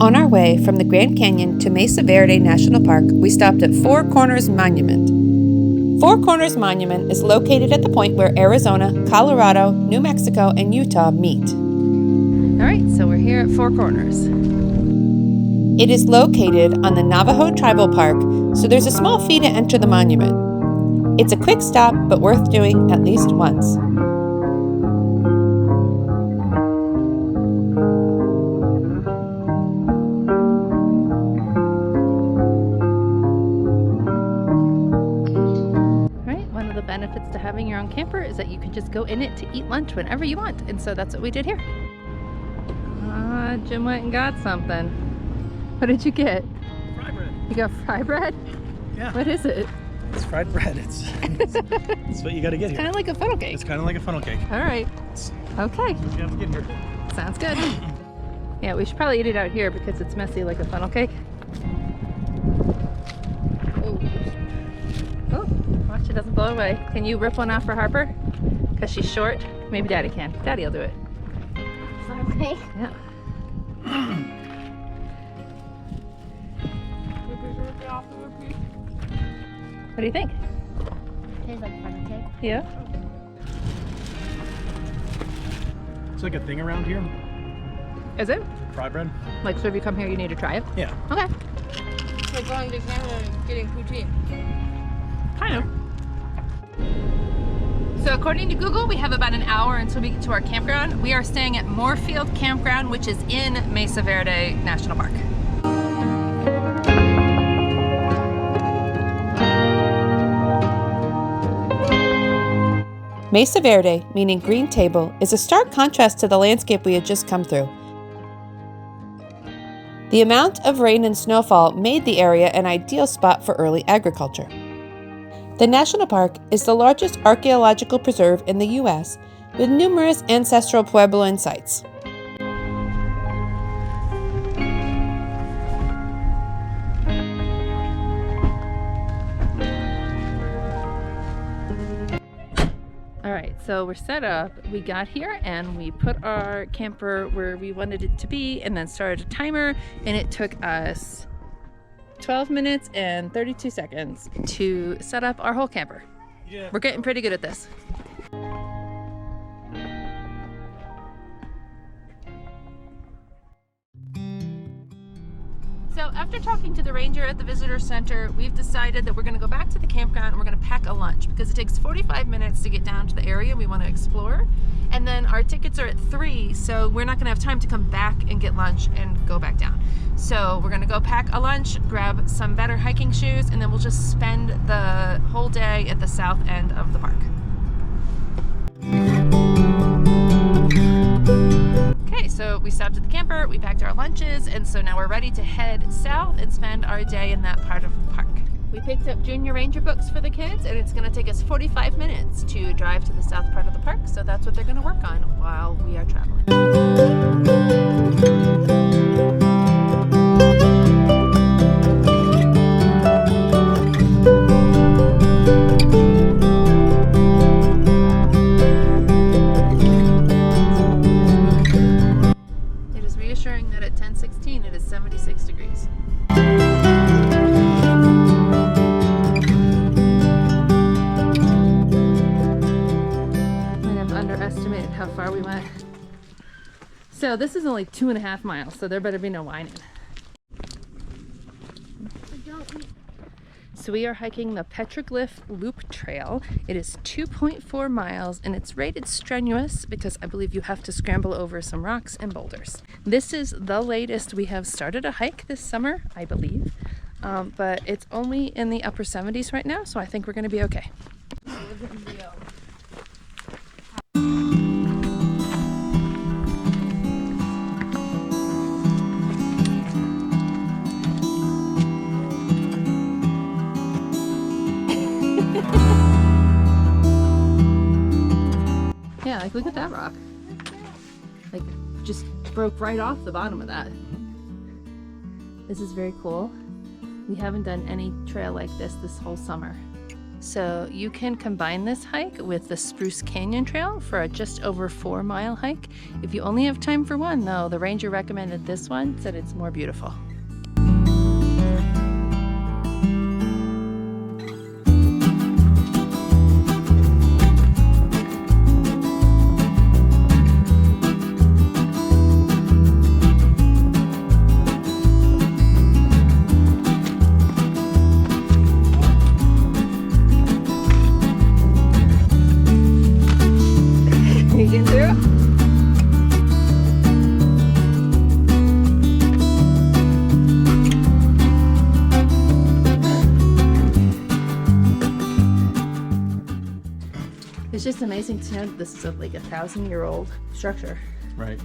On our way from the Grand Canyon to Mesa Verde National Park, we stopped at Four Corners Monument. Four Corners Monument is located at the point where Arizona, Colorado, New Mexico, and Utah meet. All right, so we're here at Four Corners. It is located on the Navajo Tribal Park, so there's a small fee to enter the monument. It's a quick stop, but worth doing at least once. Benefits to having your own camper is that you can just go in it to eat lunch whenever you want, and so that's what we did here. Jim went and got something. What did you get? Fry bread. You got fry bread? Yeah. What is it? It's fried bread. It's what you gotta get here. Kind of like a funnel cake. It's kind of like a funnel cake. All right. Okay. What you have to get here. Sounds good. Yeah, we should probably eat it out here because it's messy like a funnel cake. Oh, watch it doesn't blow away. Can you rip one off for Harper? Because she's short. Maybe Daddy can. Daddy will do it. Okay. Yeah. What do you think? Tastes like funnel cake. Yeah. It's like a thing around here. Is it? Fry bread. Like, so if you come here, you need to try it? Yeah. Okay. It's like going to Canada and getting poutine. Kind of. So according to Google, we have about an hour until we get to our campground. We are staying at Moorfield Campground, which is in Mesa Verde National Park. Mesa Verde, meaning green table, is a stark contrast to the landscape we had just come through. The amount of rain and snowfall made the area an ideal spot for early agriculture. The national park is the largest archaeological preserve in the U.S., with numerous ancestral Puebloan sites. All right, so we're set up. We got here and we put our camper where we wanted it to be and then started a timer, and it took us 12 minutes and 32 seconds to set up our whole camper. Yeah. We're getting pretty good at this. So after talking to the ranger at the visitor center, we've decided that we're going to go back to the campground and we're going to pack a lunch because it takes 45 minutes to get down to the area we want to explore. And then our tickets are at 3, so we're not going to have time to come back and get lunch and go back down. So we're going to go pack a lunch, grab some better hiking shoes, and then we'll just spend the whole day at the south end of the park. Okay, so we stopped at the camper, we packed our lunches, and so now we're ready to head south and spend our day in that part of the park. We picked up junior ranger books for the kids, and it's going to take us 45 minutes to drive to the south part of the park, so that's what they're going to work on while we are traveling. It is reassuring that at 10:16 it is 76 degrees. Underestimated how far we went. So this is only 2.5 miles, so there better be no whining. So we are hiking the Petroglyph Loop Trail. It is 2.4 miles and it's rated strenuous because I believe you have to scramble over some rocks and boulders. This is the latest we have started a hike this summer, I believe, but it's only in the upper 70s right now, so I think we're going to be okay. Yeah, like look at that rock. Like just broke right off the bottom of that. This is very cool. We haven't done any trail like this whole summer. So you can combine this hike with the Spruce Canyon Trail for a just over 4-mile hike. If you only have time for one though, the ranger recommended this one, said it's more beautiful. It's just amazing to know that this is like a 1,000-year-old structure. Right.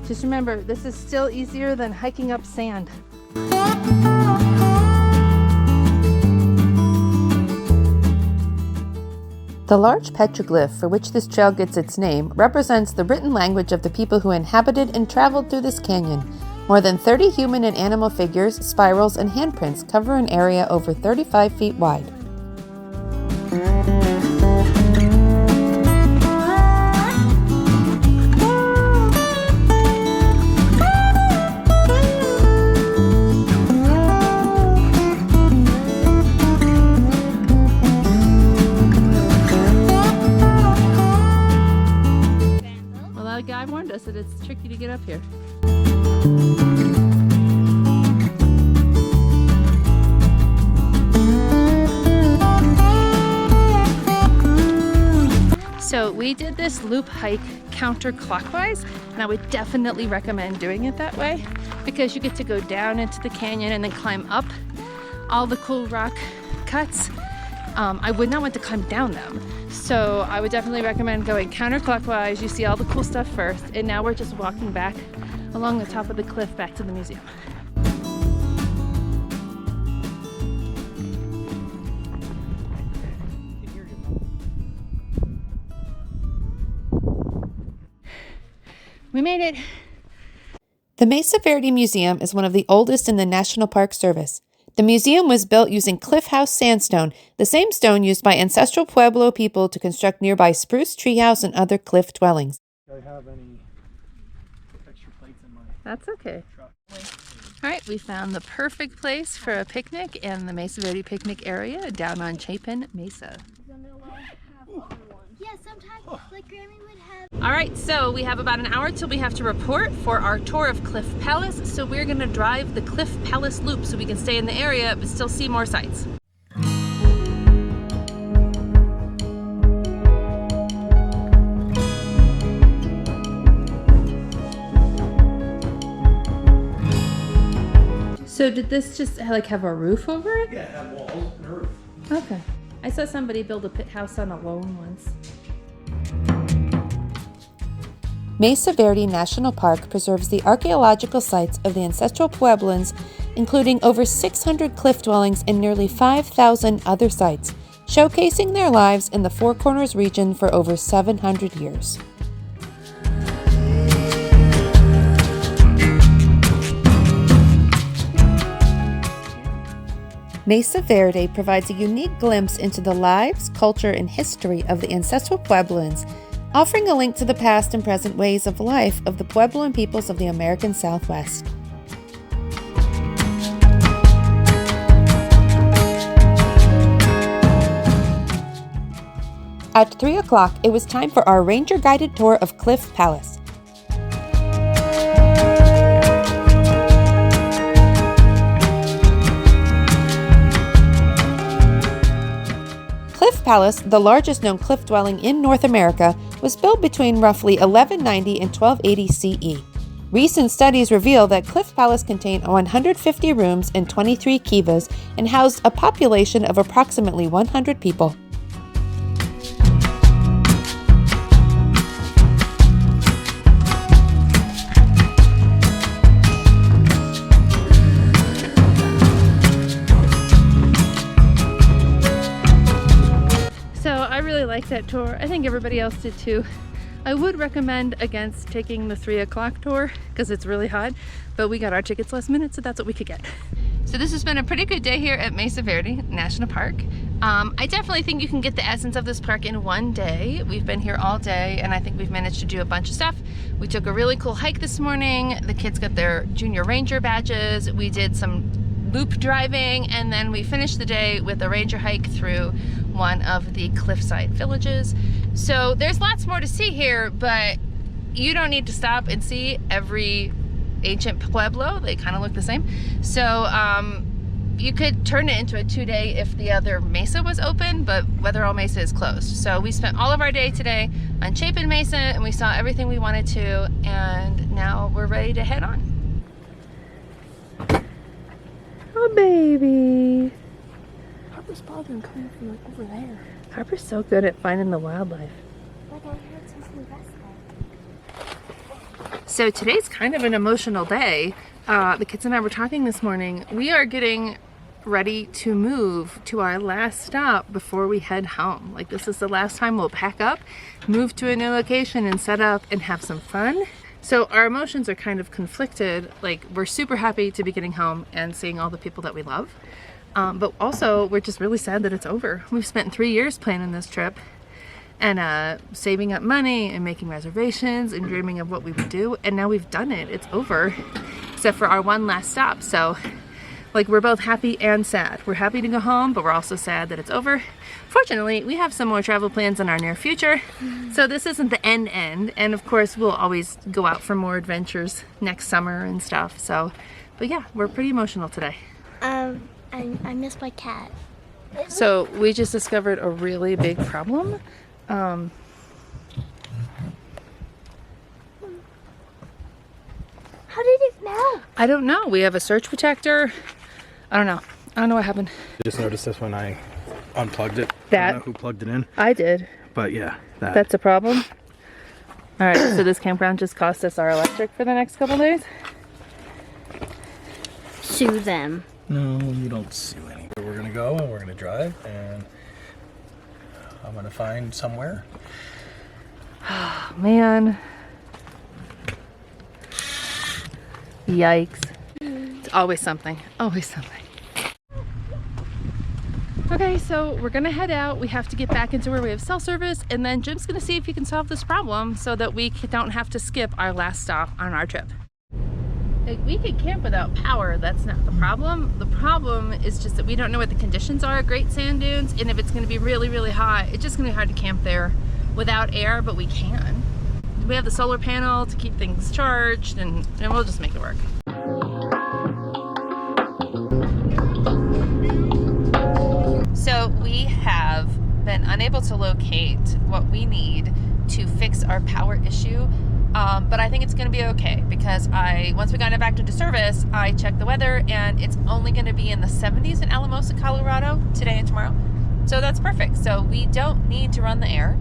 Just remember, this is still easier than hiking up sand. The large petroglyph for which this trail gets its name represents the written language of the people who inhabited and traveled through this canyon. More than 30 human and animal figures, spirals, and handprints cover an area over 35 feet wide. Well, that guy warned us that it's tricky to get up here. So we did this loop hike counterclockwise, and I would definitely recommend doing it that way because you get to go down into the canyon and then climb up all the cool rock cuts. I would not want to climb down them. So I would definitely recommend going counterclockwise. You see all the cool stuff first, and now we're just walking back along the top of the cliff back to the museum. We made it. The Mesa Verde Museum is one of the oldest in the National Park Service. The museum was built using cliff house sandstone, the same stone used by Ancestral Puebloan people to construct nearby spruce treehouse and other cliff dwellings. Do I have any extra plates in my That's okay. truck? All right, we found the perfect place for a picnic in the Mesa Verde picnic area down on Chapin Mesa. Yeah, sometimes like Grammy would have. All right, so we have about an hour till we have to report for our tour of Cliff Palace. So we're gonna drive the Cliff Palace loop so we can stay in the area but still see more sights. So did this just like have a roof over it? Yeah, it had walls and a roof. Okay. I saw somebody build a pit house on a lawn once. Mesa Verde National Park preserves the archaeological sites of the Ancestral Puebloans, including over 600 cliff dwellings and nearly 5,000 other sites, showcasing their lives in the Four Corners region for over 700 years. Mesa Verde provides a unique glimpse into the lives, culture, and history of the Ancestral Puebloans, offering a link to the past and present ways of life of the Puebloan peoples of the American Southwest. At 3 o'clock, it was time for our ranger-guided tour of Cliff Palace. Cliff Palace, the largest known cliff dwelling in North America, was built between roughly 1190 and 1280 CE. Recent studies reveal that Cliff Palace contained 150 rooms and 23 kivas and housed a population of approximately 100 people. I really liked that tour. I think everybody else did too. I would recommend against taking the 3 o'clock tour because it's really hot, but we got our tickets last minute, so that's what we could get. So this has been a pretty good day here at Mesa Verde National Park. I definitely think you can get the essence of this park in one day. We've been here all day and I think we've managed to do a bunch of stuff. We took a really cool hike this morning. The kids got their junior ranger badges. We did some loop driving and then we finished the day with a ranger hike through one of the cliffside villages. So there's lots more to see here, but you don't need to stop and see every ancient pueblo. They kind of look the same. So you could turn it into a 2-day if the other mesa was open, but Weatherall Mesa is closed. So we spent all of our day today on Chapin Mesa and we saw everything we wanted to, and now we're ready to head on. Oh baby. Harper's probably gonna come from like over there. Harper's so good at finding the wildlife. Like I heard some Sylvester. So today's kind of an emotional day. The kids and I were talking this morning. We are getting ready to move to our last stop before we head home. Like, this is the last time we'll pack up, move to a new location and set up and have some fun. So our emotions are kind of conflicted. Like, we're super happy to be getting home and seeing all the people that we love. But also we're just really sad that it's over. We've spent 3 years planning this trip and saving up money and making reservations and dreaming of what we would do, and now we've done it. It's over, except for our one last stop. So like, we're both happy and sad. We're happy to go home, but we're also sad that it's over. Fortunately, we have some more travel plans in our near future, so this isn't the end, and of course we'll always go out for more adventures next summer and stuff. So, but yeah, we're pretty emotional today. I miss my cat. So we just discovered a really big problem. How did it smell? I don't know. We have a surge protector. I don't know what happened. I just noticed this when I unplugged it. I That- don't know who plugged it in, I did. but yeah, That's a problem. All right, so this campground just cost us our electric for the next couple days. Sue them. No, you don't sue anything. We're gonna go and we're gonna drive, and I'm gonna find somewhere. Oh, man. Yikes. It's always something. Always something. Okay, so we're gonna head out. We have to get back into where we have cell service, and then Jim's gonna see if he can solve this problem so that we don't have to skip our last stop on our trip. Like, we could camp without power. That's not the problem. The problem is just that we don't know what the conditions are at Great Sand Dunes, and if it's gonna be really, really hot, it's just gonna be hard to camp there without air, but we can. We have the solar panel to keep things charged, and we'll just make it work. So we have been unable to locate what we need to fix our power issue, but I think it's going to be okay, because once we got it back into service, I checked the weather and it's only going to be in the 70s in Alamosa, Colorado today and tomorrow. So that's perfect. So we don't need to run the air,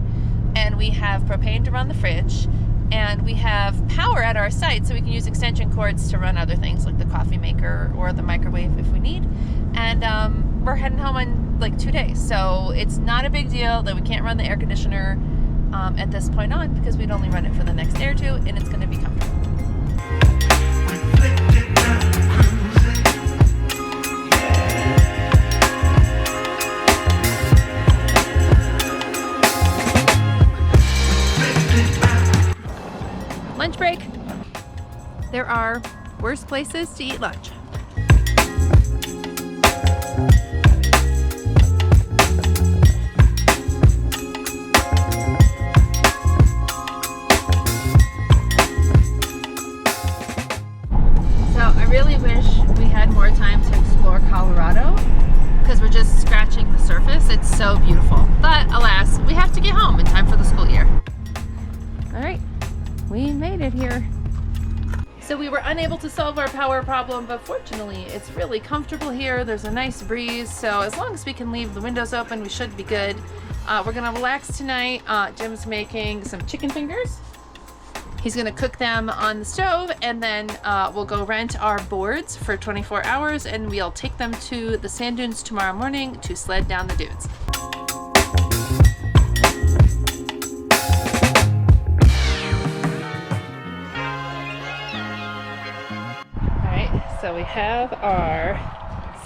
and we have propane to run the fridge, and we have power at our site, so we can use extension cords to run other things like the coffee maker or the microwave if we need. And we're heading home in like 2 days, so it's not a big deal that we can't run the air conditioner at this point on, because we'd only run it for the next day or two, and it's going to be comfortable. Lunch break. There are worse places to eat lunch. So I really wish we had more time to explore Colorado, because we're just scratching the surface. It's so beautiful. But alas, we have to get home in time for the school year. All right. We made it here. So we were unable to solve our power problem, but fortunately it's really comfortable here. There's a nice breeze, so as long as we can leave the windows open, we should be good. We're gonna relax tonight. Jim's making some chicken fingers. He's gonna cook them on the stove, and then we'll go rent our boards for 24 hours, and we'll take them to the sand dunes tomorrow morning to sled down the dunes. So we have our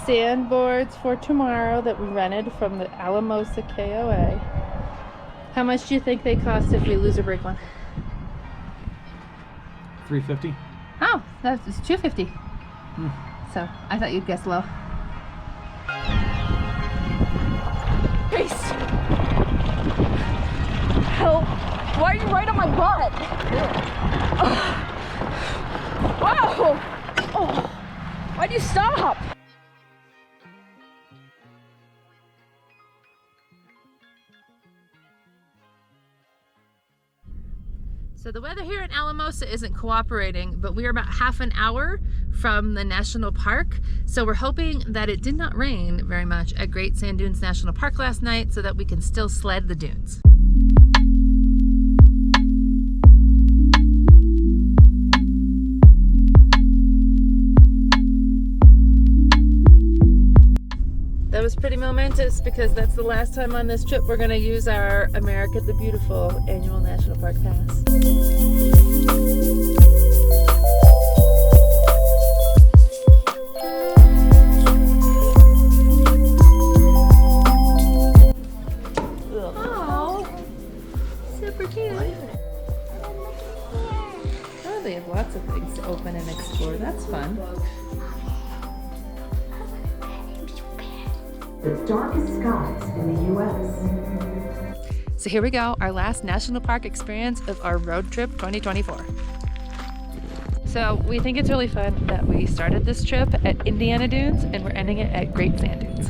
sandboards for tomorrow that we rented from the Alamosa KOA. How much do you think they cost if we lose or break one? $350. Oh, that's $250. So I thought you'd guess low. Grace! Help! Why are you right on my butt? Whoa! Oh, why'd you stop? So the weather here in Alamosa isn't cooperating, but we are about half an hour from the national park. So we're hoping that it did not rain very much at Great Sand Dunes National Park last night so that we can still sled the dunes. That was pretty momentous because that's the last time on this trip we're going to use our America the Beautiful annual National Park Pass. Oh, super cute. Oh, they have lots of things to open and explore. That's fun. The darkest skies in the U.S. So here we go, our last national park experience of our road trip 2024. So we think it's really fun that we started this trip at Indiana Dunes and we're ending it at Great Sand Dunes.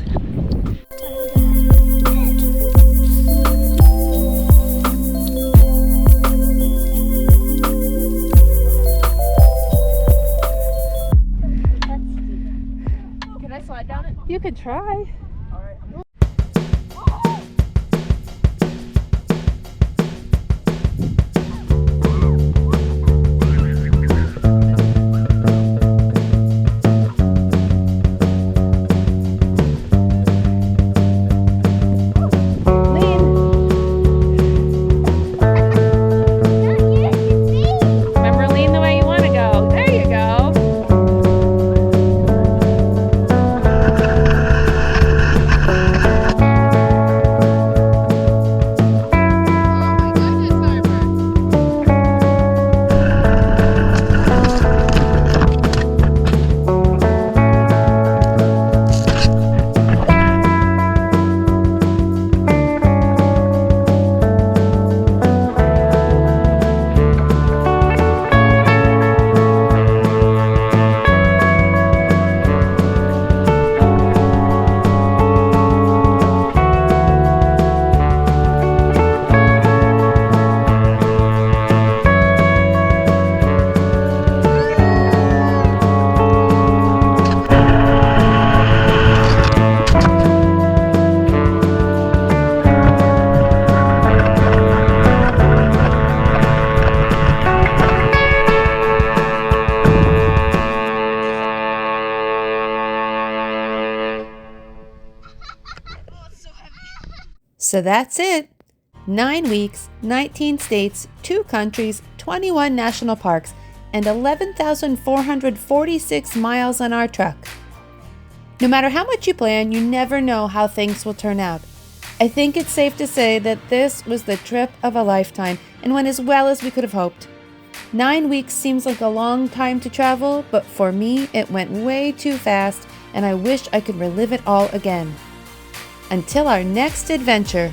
Can I slide down it? You could try. So that's it. 9 weeks, 19 states, 2 countries, 21 national parks, and 11,446 miles on our truck. No matter how much you plan, you never know how things will turn out. I think it's safe to say that this was the trip of a lifetime and went as well as we could have hoped. 9 weeks seems like a long time to travel, but for me, it went way too fast, and I wish I could relive it all again. Until our next adventure,